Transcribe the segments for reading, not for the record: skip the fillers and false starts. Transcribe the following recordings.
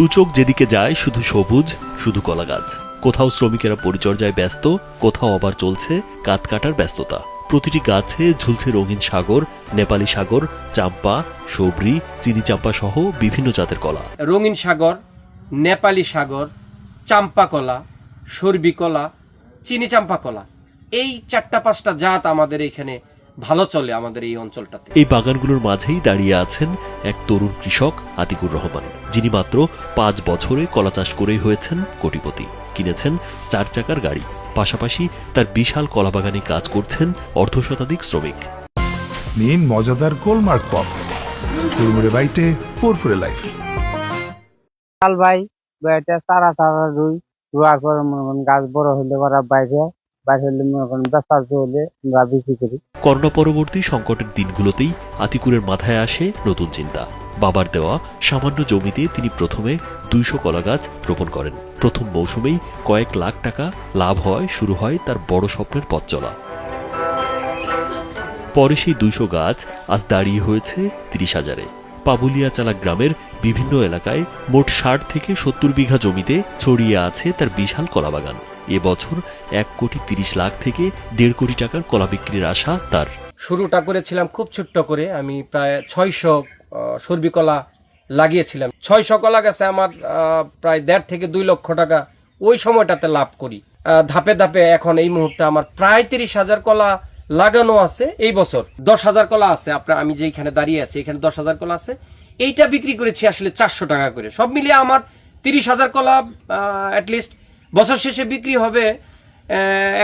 দু চোখ যেদিকে যায় শুধু সবুজ, শুধু কলা গাছ। কোথাও শ্রমিকেরা পরিচর্যায় ব্যস্ত, কোথাও আবার চলছে কাঠ কাটার ব্যস্ততা। প্রতিটি গাছে ঝুলছে রঙিন সাগর, নেপালি সাগর, চাম্পা, সবরি, চিনি চাম্পা সহ বিভিন্ন জাতের কলা। রঙিন সাগর, নেপালি সাগর, চাম্পা কলা, সরবি কলা, চিনি চাম্পা কলা, এই ৪-৫টা জাত আমাদের এখানে ভালো চলে আমাদের এই অঞ্চলটাতে। এই বাগানগুলোর মাঝেই দাঁড়িয়ে আছেন এক তরুণ কৃষক আতিকুর রহমান, যিনি মাত্র ৫ বছরে কলা চাষ করেই হয়েছেন কোটিপতি। কিনেছেন ৪ চাকার গাড়ি, পাশাপাশি তার বিশাল কলা বাগানে কাজ করছেন অর্ধশতাধিক শ্রমিক। নিন মজাদার গোলমার্ক পপ, কুড়মুড়ে বাইটে ফুরফুরে লাইফ। কাল ভাই এটা তারা রুই রোয়ার পর মনে করেন গাছ বড় হইলে ওরা বাইরে হইলে মনে করেন বেচা হইলে আমরা বিক্রি করি। করোনা পরবর্তী সংকটের দিনগুলোতেই আতিকুরের মাথায় আসে নতুন চিন্তা। বাবার দেওয়া সামান্য জমিতে তিনি প্রথমে ২০০ কলা গাছ রোপণ করেন। প্রথম মৌসুমেই কয়েক লাখ টাকা লাভ হয়, শুরু হয় তার বড় স্বপ্নের পথ চলা। পরে সেই ২০০ গাছ আজ দাঁড়িয়ে হয়েছে ৩০,০০০-এ। পাবুলিয়াচালা গ্রামের বিভিন্ন এলাকায় মোট ৬০ থেকে ৭০ বিঘা জমিতে ছড়িয়ে আছে তার বিশাল কলাবাগান। এবছর ১,৩০,০০,০০০ থেকে ১.৫ কোটি টাকার কলা বিক্রির আশা তার। শুরুটা করেছিলাম খুব ছোট্ট করে, আমি প্রায় ৬০০ সরবি কলা লাগিয়েছিলাম। ৬০০ কলা গাছে আমার প্রায় ১.৫ থেকে ২ লক্ষ টাকা ওই সময়টাতে লাভ করি। ধাপে ধাপে এখন এই মুহূর্তে আমার প্রায় ৩০,০০০ কলা লাগানো আছে। এই বছর ১০,০০০ কলা আছে। আপনার আমি যেখানে দাঁড়িয়ে আছি এখানে ১০,০০০ কলা আছে। এইটা বিক্রি করেছি আসলে ৪০০ টাকা করে। সব মিলিয়ে আমার ৩০,০০০ কলা অ্যাটলিস্ট বছর শেষে বিক্রি হবে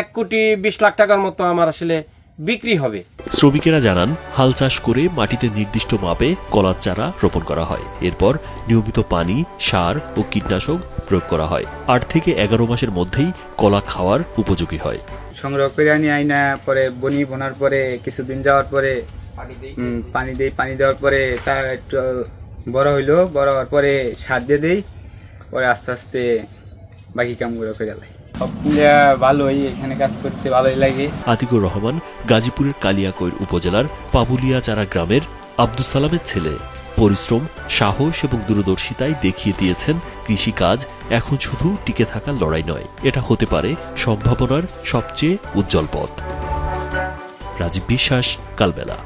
১,২০,০০,০০০ টাকার মতো আমার আসলে বিক্রি হবে। শ্রমিকেরা জানান, হাল চাষ করে মাটিতে নির্দিষ্ট মাপে কলার চারা রোপণ করা হয়। এরপর নিয়মিত পানি, সার ও কীটনাশক প্রয়োগ করা হয়। ৮ থেকে ১১ মাসের মধ্যেই কলা খাওয়ার উপযোগী হয়। সংগ্রহ করে আনি আইনা পরে বোনার পরে কিছুদিন যাওয়ার পরে পানি দেওয়ার পরে তা একটু বড় হইলো, বড় হওয়ার পরে সার দিয়ে দেই, পরে আস্তে আস্তে বাকি কামগুলো করে লাই। সব ভালোই, এখানে কাজ করতে ভালোই লাগে। আতিকুর রহমান গাজীপুরের কালিয়াকৈর উপজেলার পাবুলিয়াচারা গ্রামের আব্দুস সালামের ছেলে। পরিশ্রম, সাহস এবং দূরদর্শিতায় দেখিয়ে দিয়েছেন কৃষিকাজ এখন শুধু টিকে থাকার লড়াই নয়, এটা হতে পারে সম্ভাবনার সবচেয়ে উজ্জ্বল পথ। রাজীব বিশ্বাস, কালবেলা।